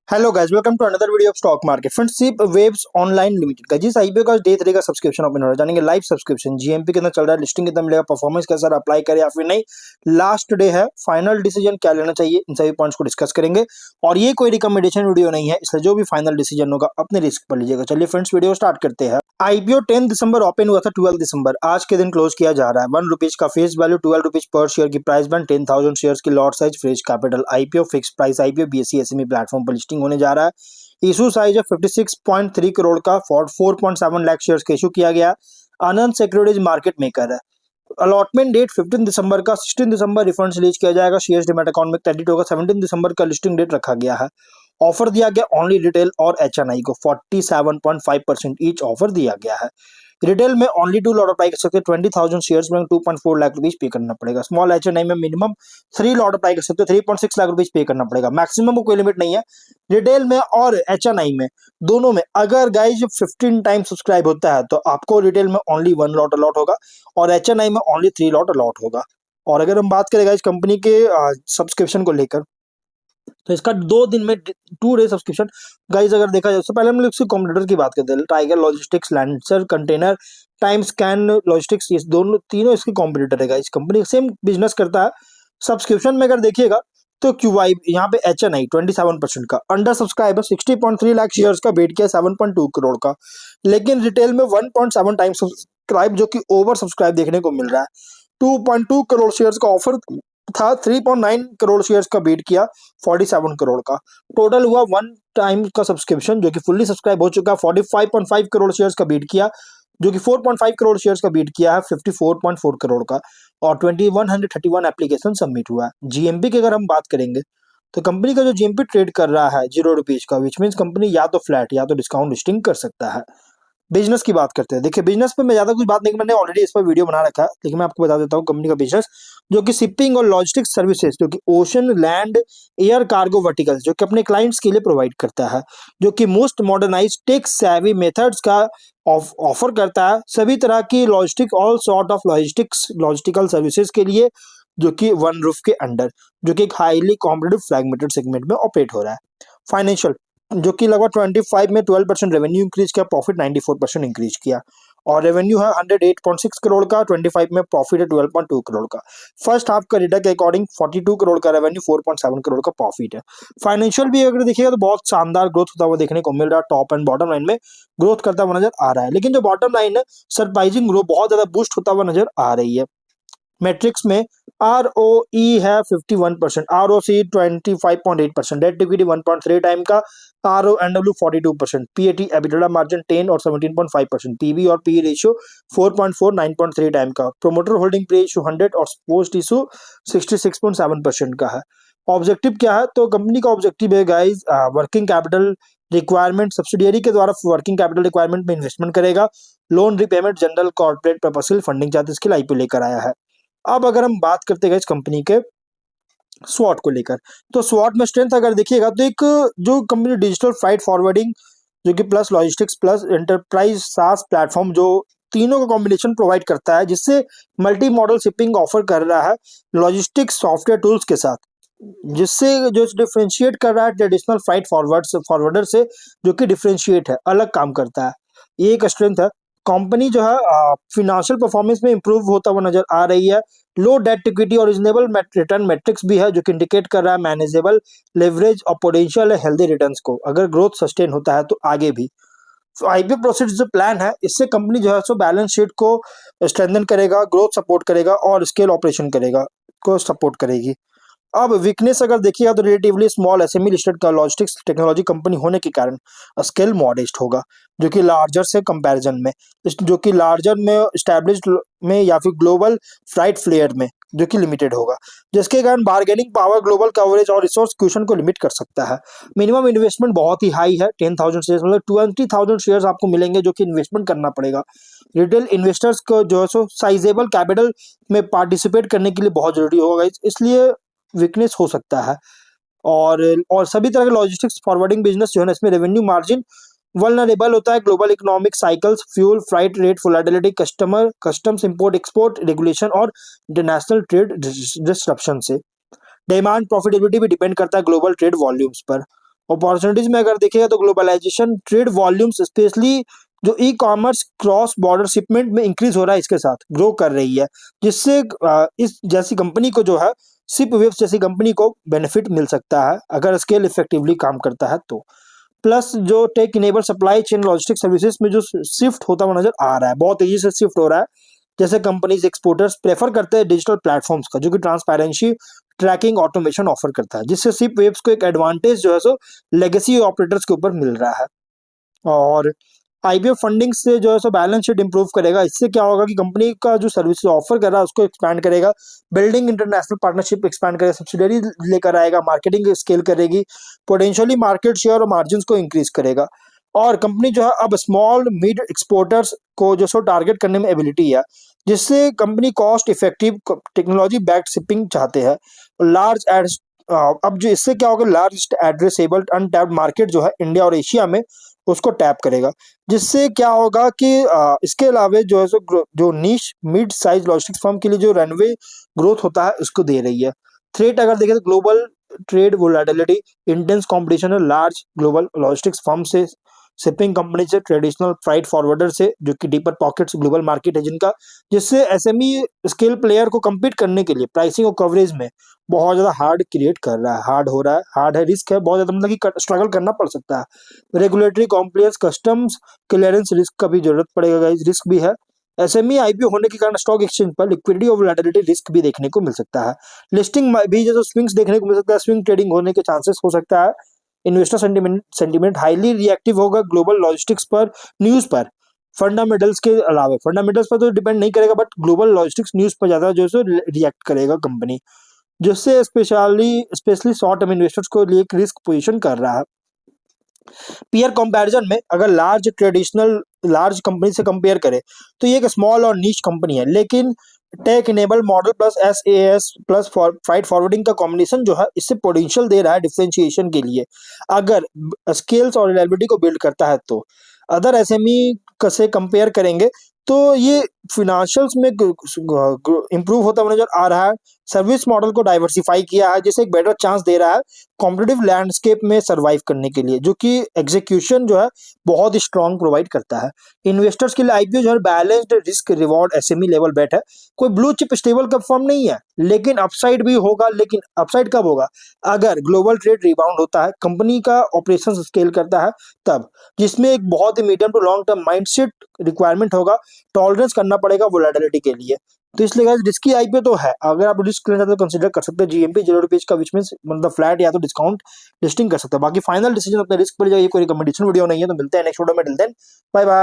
Hello guys, welcome to another video of stock market. Friends, Shipwaves online limited का जिस IPO का day 3 का subscription open हो रहा है, जानेंगे लाइव सब्सक्रिप्शन जीएमपी कितना चल रहा है, लिस्टिंग कितना मिलेगा, परफॉर्मेंस कैसा रहा, अप्लाई करें या फिर नहीं, लास्ट डे है, फाइनल डिसीजन क्या लेना चाहिए, इन सभी पॉइंट्स को डिस्कस करेंगे। और ये कोई रिकमेंडेशन वीडियो नहीं है, इसलिए जो भी फाइनल डिसीजन होगा अपने रिस्क पर लीजिएगा। चलिए फ्रेंड्स, वीडियो स्टार्ट करते हैं। आईपीओ 10 दिसंबर ओपन हुआ था, 12 दिसंबर आज के दिन क्लोज किया जा रहा है। ₹1 का face value, 12 rupees per share की प्राइस बैंड, 10,000 शेयर्स की lot size, fresh capital. IPO fix price IPO BSE SME platform पर लिस्टिंग होने जा रहा है। इशू साइज है 56.3 करोड़ का, 4.7 लाख शेयर्स का इशू किया गया। आनंद सिक्योरिटीज मार्केट मेकर है। अलॉटमेंट डेट 15 दिसंबर का, 16 दिसंबर रिफंड रिलीज किया जाएगा। शेयर्स डिमैट अकाउंट में क्रेडिट होगा। 17 दिसंबर का लिस्टिंग डेट रखा गया है। ऑफर दिया गया ओनली रिटेल और एचएनआई को 47.5% ईच ऑफर दिया गया है। रिटेल में ओनली 2 लॉट अप्लाई कर सकते हैं। 20,000 शेयर्स में 2.4 लाख रुपीज पे करना पड़ेगा। स्मॉल एचएनआई में मिनिमम 3 लॉट अप्लाई कर सकते हैं। 3.6 लाख रुपीज पे करना पड़ेगा। मैक्सिमम कोई लिमिट नहीं है। रिटेल में और एचएनआई में दोनों में अगर गाइज 15 टाइम सब्सक्राइब होता है तो आपको रिटेल में ओनली 1 लॉट अलॉट होगा और एचएनआई में ओनली 3 लॉट अलॉट होगा। और अगर हम बात करें गाइज कंपनी के सब्सक्रिप्शन को लेकर, तो इसका 2 दिन में 2 डे सब्सक्रिप्शन गाइज अगर देखा जाए, उससे पहले हम लोग इसके कॉम्पिटिटर की बात करते हैं। Tiger logistics, lancer container, time scan logistics, ये दोनों तीनों इसके कॉम्पिटिटर है गाइज। कंपनी सेम बिजनेस करता है। सब्सक्रिप्शन में अगर देखिएगा तो क्यूआई यहाँ पे एचएनआई 27% का अंडर सब्सक्राइब है। 60.3 लाख शेयर्स का वेट किया 7.2 करोड़ का, लेकिन रिटेल में 1.7 टाइम सब्सक्राइब जो कि ओवर सब्सक्राइब देखने को मिल रहा है। 2.2 करोड़ शेयर्स का ऑफर था। 3.9 करोड़ शेयर्स का बीट किया 47 करोड़ का। टोटल हुआ 1 टाइम का सब्सक्रिप्शन जो कि फुल्ली सब्सक्राइब हो चुका। 45.5 करोड़ शेयर्स का बीट किया, जो कि 4.5 करोड़ शेयर्स का बीट किया है 54.4 करोड़ का। और 2131 एप्लीकेशन सबमिट हुआ है। जीएमपी की अगर हम बात करेंगे तो कंपनी का जो जीएमपी ट्रेड कर रहा है ₹0 का, विच मीन्स कंपनी या तो फ्लैट या तो डिस्काउंट लिस्टिंग कर सकता है। बिजनेस की बात करते हैं। देखिए, बिजनेस पे मैं ज्यादा कुछ बात नहीं, मैंने ऑलरेडी इस पर वीडियो बना रखा है, लेकिन मैं आपको बता देता हूँ कंपनी का बिजनेस जो कि शिपिंग और लॉजिस्टिक्स सर्विसेज, जो कि ocean, land, air cargo verticals, जो कि अपने क्लाइंट्स के लिए प्रोवाइड करता है, जो कि most modernise tech savvy methods का ऑफर करता है सभी तरह की logistic, all sort of logistical services के लिए, जो कि वन रूफ के अंडर, जो कि एक हाईली कॉम्पिटिटिव फ्रैगमेंटेड सेगमेंट में ऑपरेट हो रहा है। फाइनेंशियल, जो कि लगभग 25 में 12% रेवेन्यू इंक्रीज किया, प्रॉफिट 94% इंक्रीज किया। और रेवेन्यू है 108.6 करोड़ का, 25 में प्रॉफिट है 12.2 करोड़ का। फर्स्ट हाफ का डेटा के अकॉर्डिंग 42 करोड़ का रेवेन्यू, 4.7 करोड़ का प्रॉफिट है। फाइनेंशियल भी अगर देखिएगा तो बहुत शानदार ग्रोथ होता हुआ देखने को मिल रहा है। टॉप एंड बॉटम लाइन में ग्रोथ करता हुआ नजर आ रहा है, लेकिन जो बॉटम लाइन है सरप्राइजिंग ग्रोथ बहुत ज्यादा बूस्ट होता हुआ नजर आ रही है। मैट्रिक्स में आर ओ ई है 51%, R O C 25.8%, debt equity 1.3 time का, R O N W 42%, PAT EBITDA margin 10 और 17.5%, पीबी और पी रेशियो 4.4 9.3 टाइम का, प्रोमोटर होल्डिंग पे रेशियो 100 और पोस्ट इशू 66.7% का है। ऑब्जेक्टिव क्या है, तो कंपनी का ऑब्जेक्टिव है guys working capital requirement, subsidiary के द्वारा वर्किंग कैपिटल रिक्वायरमेंट में इन्वेस्टमेंट करेगा। Loan repayment, general corporate purposes funding charges के लिए आईपीओ लेकर आया है। अब अगर हम बात करते हैं इस कंपनी के स्वॉट को लेकर, तो स्वॉट में स्ट्रेंथ अगर देखिएगा तो एक जो कंपनी डिजिटल फ्राइट फॉरवर्डिंग, जो कि प्लस लॉजिस्टिक्स प्लस एंटरप्राइज सास प्लेटफॉर्म, जो तीनों का कॉम्बिनेशन प्रोवाइड करता है, जिससे मल्टी मॉडल शिपिंग ऑफर कर रहा है लॉजिस्टिक्स सॉफ्टवेयर टूल्स के साथ, जिससे जो डिफरेंशिएट कर रहा है ट्रेडिशनल फ्राइट फॉरवर्डर से, जो कि डिफरेंशिएट है, अलग काम करता है। ये एक स्ट्रेंथ है। कंपनी जो है फिनेंशियल परफॉर्मेंस में इंप्रूव होता हुआ नजर आ रही है। लो डेट इक्विटी और रिजनेबल रिटर्न मैट्रिक्स भी है, जो कि इंडिकेट कर रहा है मैनेजेबल लेवरेज और पोटेंशियल है हेल्दी रिटर्न्स को, अगर ग्रोथ सस्टेन होता है तो आगे भी। तो आईपीओ प्रोसीड जो प्लान है, इससे कंपनी जो है सो बैलेंस शीट को स्ट्रेंथन करेगा, ग्रोथ सपोर्ट करेगा और स्केल ऑपरेशन करेगा को सपोर्ट करेगी। अब वीकनेस अगर देखिएगा तो रिलेटिवली स्मॉल एसएमई लिस्टेड का लॉजिस्टिक्स टेक्नोलॉजी कंपनी होने के कारण स्केल मॉडेस्ट होगा, जो कि लार्जर से कंपैरिजन में, जो कि लार्जर में स्टैब्लिश्ड में या फिर ग्लोबल फ्राइट प्लेयर में, जो कि लिमिटेड होगा, जिसके कारण बार्गेनिंग पावर, ग्लोबल कवरेज और रिसोर्स क्यूशन को लिमिट कर सकता है। मिनिमम इन्वेस्टमेंट बहुत ही हाई है, 10,000 शेयर्स मतलब 20,000 शेयर्स आपको मिलेंगे, जो कि इन्वेस्टमेंट करना पड़ेगा। रिटेल इन्वेस्टर्स को जो है सो साइजेबल कैपिटल में पार्टिसिपेट करने के लिए बहुत जरूरी होगा, इसलिए वीकनेस हो सकता है। और सभी तरह के लॉजिस्टिक्स फॉरवर्डिंग बिजनेस जो है ना, इसमें रेवेन्यू मार्जिन वल्नरेबल होता है global economic cycles, fuel, freight rate volatility, customs, import export regulation और इंटरनेशनल ट्रेड डिस्ट्रप्शन से। डिमांड प्रॉफिटेबिलिटी भी डिपेंड करता है ग्लोबल ट्रेड वॉल्यूम्स पर। अपॉर्चुनिटीज में अगर देखिएगा तो ग्लोबलाइजेशन, ट्रेड वॉल्यूम्स स्पेशली जो e commerce cross border shipment में इंक्रीज हो रहा है इसके साथ ग्रो कर रही है, जिससे इस जैसी कंपनी को जो है सिप वेब्स जैसी कंपनी को बेनिफिट मिल सकता है अगर स्केल इफेक्टिवली काम करता है तो। प्लस जो tech enable supply chain logistic services में जो शिफ्ट होता हुआ नजर आ रहा है, बहुत तेजी से शिफ्ट हो रहा है, जैसे कंपनीज एक्सपोर्टर्स प्रेफर करते हैं डिजिटल प्लेटफॉर्म्स का जो कि ट्रांसपेरेंसी ट्रैकिंग ऑटोमेशन ऑफर करता है, जिससे सिप वेब्स को एक एडवांटेज जो है सो लेगेसी ऑपरेटर्स के ऊपर मिल रहा है। और आईपीओ फंडिंग से जो है सो बैलेंस शीट इंप्रूव करेगा। इससे क्या होगा कि कंपनी का जो सर्विस ऑफर कर रहा है उसको एक्सपैंड करेगा, बिल्डिंग इंटरनेशनल पार्टनरशिप एक्सपैंड करेगा, सब्सिडरी लेकर आएगा, मार्केटिंग स्केल करेगी, पोटेंशियली मार्केट शेयर और मार्जिन को इंक्रीज करेगा। और कंपनी जो है अब स्मॉल मिड एक्सपोर्टर्स को जो सो टारगेट करने में एबिलिटी है, जिससे company cost effective technology backed shipping चाहते हैं। लार्ज एड अब जो इससे क्या होगा, लार्ज एड्रेसेबल अनटैप्ड मार्केट जो है इंडिया और एशिया में उसको टैप करेगा, जिससे क्या होगा कि इसके अलावा जो है सो जो नीश मिड साइज लॉजिस्टिक्स फर्म के लिए जो रनवे ग्रोथ होता है उसको दे रही है। थ्रेट अगर देखें तो global trade volatility, intense competition है लार्ज ग्लोबल लॉजिस्टिक्स फर्म से, शिपिंग कंपनी से, ट्रेडिशनल फ्राइट फॉरवर्डर से जो कि डीपर पॉकेट्स ग्लोबल मार्केट है जिनका, जिससे एसएमई स्केल प्लेयर को compete करने के लिए प्राइसिंग और कवरेज में बहुत ज्यादा हार्ड क्रिएट कर रहा है, हार्ड हो रहा है, हार्ड है, रिस्क है बहुत ज्यादा, मतलब कि स्ट्रगल करना पड़ सकता है। Regulatory compliance, customs clearance risk का भी जरूरत पड़ेगा गाइस, रिस्क भी है। एसएमई आईपीओ होने के कारण स्टॉक एक्सचेंज पर लिक्विडिटी और वोलेटिलिटी रिस्क भी देखने को मिल सकता है। लिस्टिंग भी जैसे स्विंग्स देखने को मिल सकता है, स्विंग ट्रेडिंग होने के चांसेस हो सकता है। इन्वेस्टर सेंटीमेंट हाईली रिएक्टिव होगा ग्लोबल लॉजिस्टिक्स पर, न्यूज पर, फंडामेंटल्स के अलावा, फंडामेंटल्स पर तो डिपेंड नहीं करेगा बट ग्लोबल लॉजिस्टिक्स न्यूज पर ज्यादा जो है रिएक्ट करेगा कंपनी, जिससे स्पेशली शॉर्ट टर्म इन्वेस्टर्स को लिए एक रिस्क पोजीशन कर रहा है। पीयर कंपैरिजन में अगर लार्ज कंपनी से कंपेयर करें तो ये एक स्मॉल और नीच कंपनी है, लेकिन tech enable model plus SAS plus freight forwarding का कॉम्बिनेशन जो है इससे पोटेंशियल दे रहा है डिफरेंशिएशन के लिए, अगर स्केल्स और रिलायबिलिटी को बिल्ड करता है तो। अदर एसएमई से कंपेयर करेंगे तो ये फिनेंशियल्स में इंप्रूव होता हुआ नजर आ रहा है, सर्विस मॉडल को डाइवर्सिफाई किया है, जिसे एक बेटर चांस दे रहा है कॉम्पिटिटिव लैंडस्केप में सर्वाइव करने के लिए, जो कि एग्जीक्यूशन जो है बहुत ही स्ट्रांग प्रोवाइड करता है। इन्वेस्टर्स के लिए आईपीओ जो है balanced risk reward SME level bet है, कोई blue chip stable cap firm नहीं है, लेकिन अपसाइड भी होगा। लेकिन अपसाइड कब होगा, अगर ग्लोबल ट्रेड रिबाउंड होता है, कंपनी का ऑपरेशन स्केल करता है तब, जिसमें एक बहुत ही medium to long term mindset requirement होगा, टॉलरेंस करना पड़ेगा वोलेटिलिटी के लिए। तो इसलिए गाइस रिस्की आईपीओ तो है, अगर आप रिस्क लेना चाहते हो कंसीडर कर सकते हैं जीएमपी 0 रुपीज का, विच मीन मतलब फ्लैट या तो डिस्काउंट लिस्टिंग कर सकते हैं। बाकी फाइनल डिसीजन अपने रिस्क पर जाइए, कोई रिकमेंडेशन वीडियो नहीं है। तो मिलते हैं नेक्स्ट वीडियो में, टिल देन बाय बाय।